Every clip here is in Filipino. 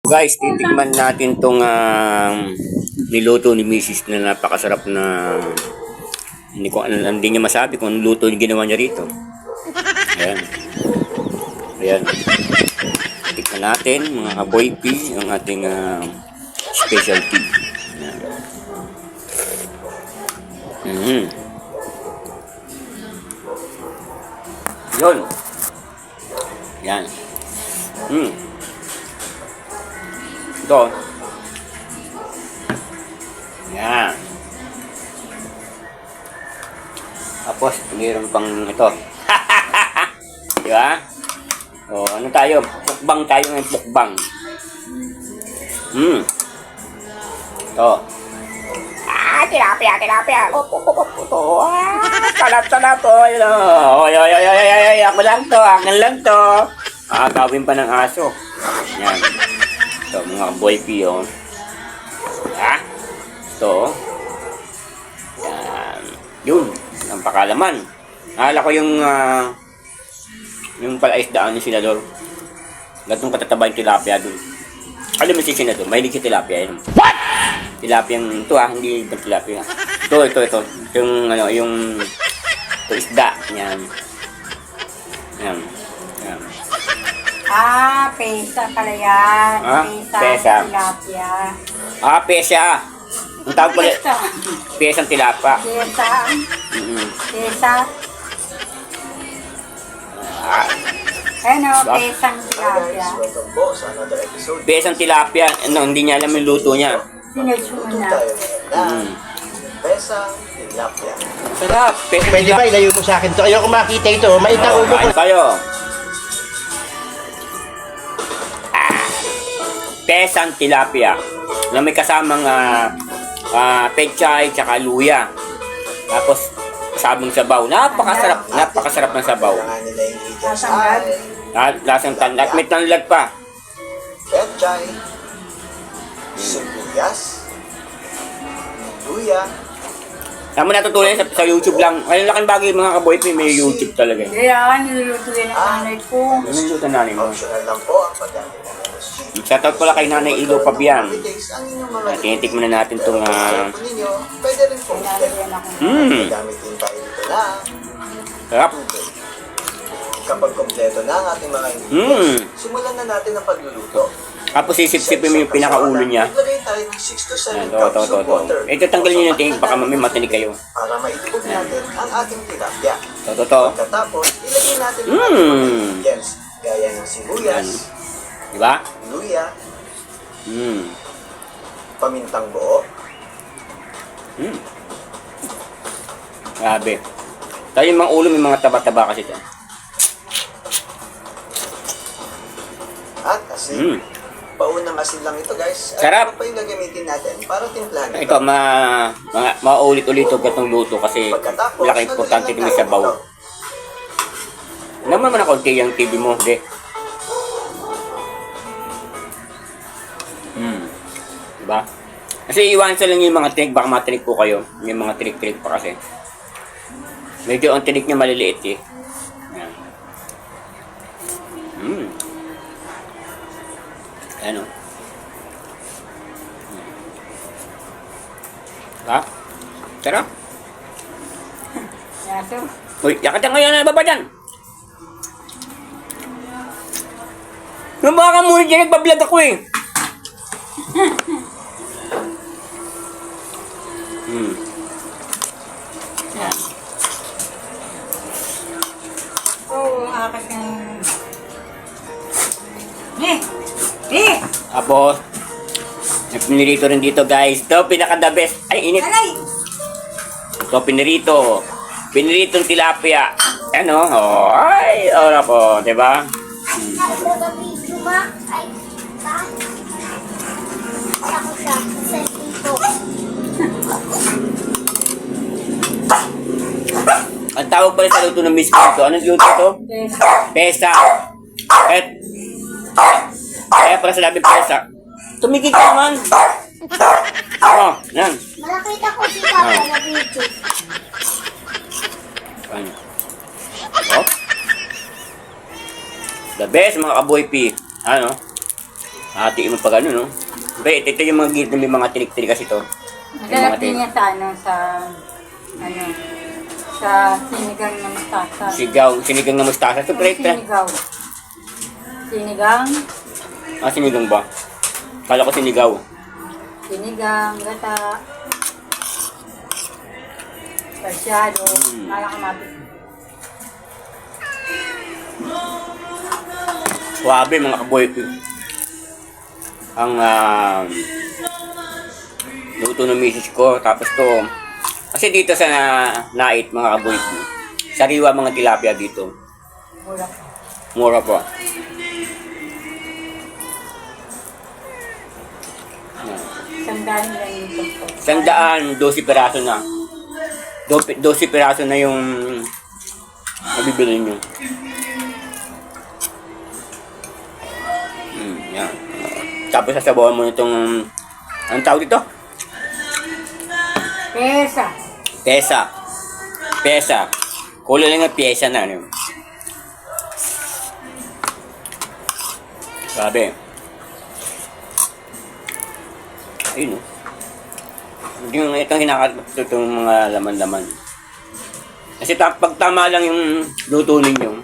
Guys, titikman natin tong niluto ni Mrs. na napakasarap na hindi niya masabi kung anong luto yung ginawa niya rito. Ayan. Ayan. Tikman natin mga kaboy P ang ating specialty. Ayan. Yun. Yan. Ito. Yan. Tapos, mayroon pang ito. Di ba? O, ano tayo? Pukbang tayo ng pukbang. Ito. Tilapia. Sarap. Oy. Ako lang to. Akin lang to. Gawin pa ng aso. Yan. Ito, mga boy piyo. Ito. Yan. Yun. Ang pakalaman. Nakala ko yung palaisdaan ni Senador. Gatong katataba yung tilapia dun. Alam mo si Senador, mahilig si tilapia yun. What? Tilapia yung ito hindi ibang tilapia. Ito. Yung isda. Yan. Pesa pala yan. Pesa. Tilapia. Pesa. Ang tawag pala, pesang tilapa. Pesa. Pesang tilapia. Pesang tilapia. Hindi niya alam yung luto niya. Sinadyo na. Pesang tilapia. Sarap. Pesang Pwede ba ilayo mo sa akin to? Ayoko makita ito. Maitang ulo ko. Kain tayo. Pesang tilapia. Na may kasamang pechay tsaka luya. Tapos sabong sabaw. Napakasarap ng sabaw. Lasang tanlad. May tanlad pa. Pechay. Sibuyas. Luya. Tama natutunan sa YouTube lang. Ayun laking bagay mga kaboy, may YouTube talaga. Niluluto yan ang nanay ko. Ano yung luto nanin mo? Optional lang po ang paggamit ng MSG. Shoutout pala kay Nanay Ilo Pabian. Ang Tinitikman na natin itong ninyo, pwede rin po. Gamitin pa ito na. sarap. Kapag kompleto na ang ating mga ingredients, simulan na natin ang pagluluto. Tapos sisip-sipin mo yung pinakaulo niya. Maglagay tayo ng 6 to 7 Ito. cups of water. Ito tanggalin nyo yung tingin, baka mamay matinig kayo. Para maitubog natin ang ating tilapia. Ito. Pagkatapos, ilagay natin ang ating mga ingredients. Gaya ng sibuyas, Diba? luya, pamintang buo, Grabe. Tayo yung mga ulo, may mga taba-taba kasi ito. at asin. Paunang asin lang ito, guys. At Sarap. ano pa yung gagamitin natin para timplahan Ito, maulit-ulit itong luto kasi Pagkatapos, malaki importante ito may sabaw. Naman na konti yung TV mo, de. Diba? Kasi iwanan sa lang yung mga tinik, baka matinik po kayo. Yung mga tinik-tinik pa kasi. Medyo ang tinik niya maliliit eh. Ayan. Ano? Ha? Sarap? Yaso. Uy, yakat na ngayon na baba dyan. Yung baka muna dyan, nagbablog ako eh. Yan. Akas ng... Tapos, pinirito rin dito guys. Ito, pinaka-the best. Ay, init. Alay! Ito, pinirito. Piniritong tilapia. Ano? Ay, ora po. Diba? Ang tawag pala sa luto ng Miss Pinto. Anong luto ito? Pesa. Kaya pala sinabi pesa. Tumigil ka naman. Yan. Malakita ko si Papa na video. Ano? The best mga kaboy P. Ano? Hatiin mo pag ano, no? Ba, ito yung mga gilid na may mga tinik-tinik kasi ito. Nagalap din niya sa sa sinigang na mustasa. Sinigang na mustasa. Ito, pre, Sinigaw. Sinigang, sinigang ba? Kala ko sinigaw. gata, sarsyado, malakamapit. Suabe, mga kaboy. Ang luto ng misis ko. Tapos to, kasi dito sa Nait, mga kaboy, sariwa mga tilapia dito. Mura. Mura po. Sandaan lang yung tungkol. 12 piraso na. 12 piraso na yung mabibili nyo. Yan. Tapos sasabawan mo itong, anong tawag dito? Pesa. Pesa. Kulo lang ang pyesa na. Ano? Sabi. Ayun, no? Yung itong hinakat itong mga laman-laman. Kasi pag tama lang yung luto ninyo,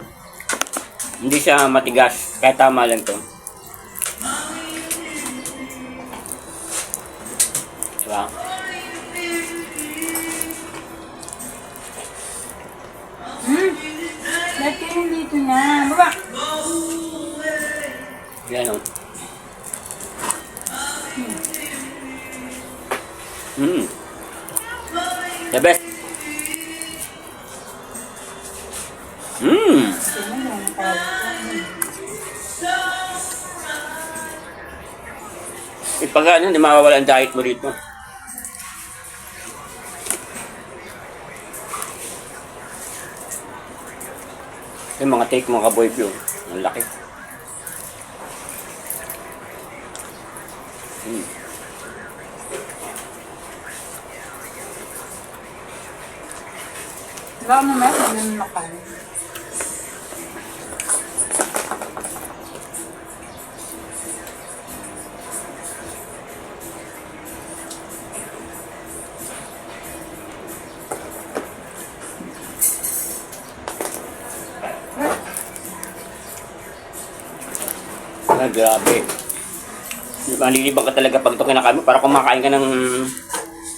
hindi siya matigas. Kaya tama lang to. Diba? Lahat kayo nandito na. Baba! Yan, no? The best. Pag ano, hindi mawawala ang diet mo rito. Yung mga take mga kaboy view. Ang laki. Wala mo na, wala mo makain. Grabe. Malilibang ka talaga pag ito kinakain mo. Para kumakain ka ng...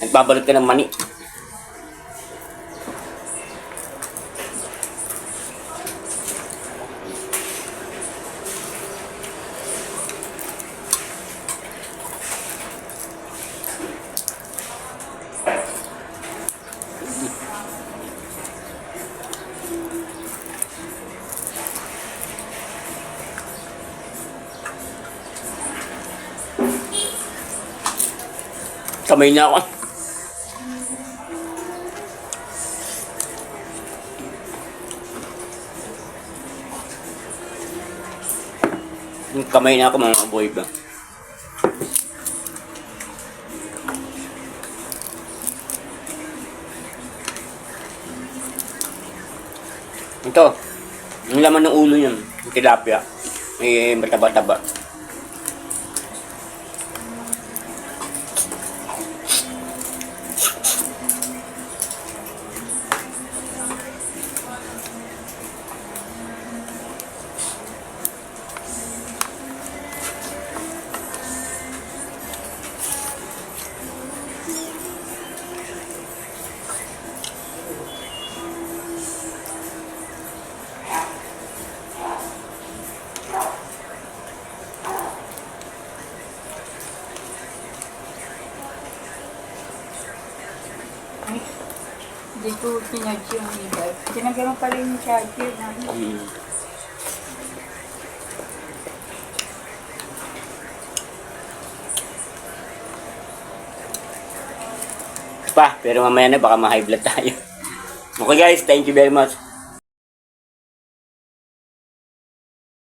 Nagbabalot ka ng mani. Kamay na ako. Kamay na ako mga boy ba. Ito. Yung laman ng ulo niyan. Yung tilapia. May mataba-taba. Hindi ko pinadyo yung iba. Tinagyan mo pala yung charger na. Pa, pero mamaya na baka ma-high blood tayo. Okay guys, thank you very much.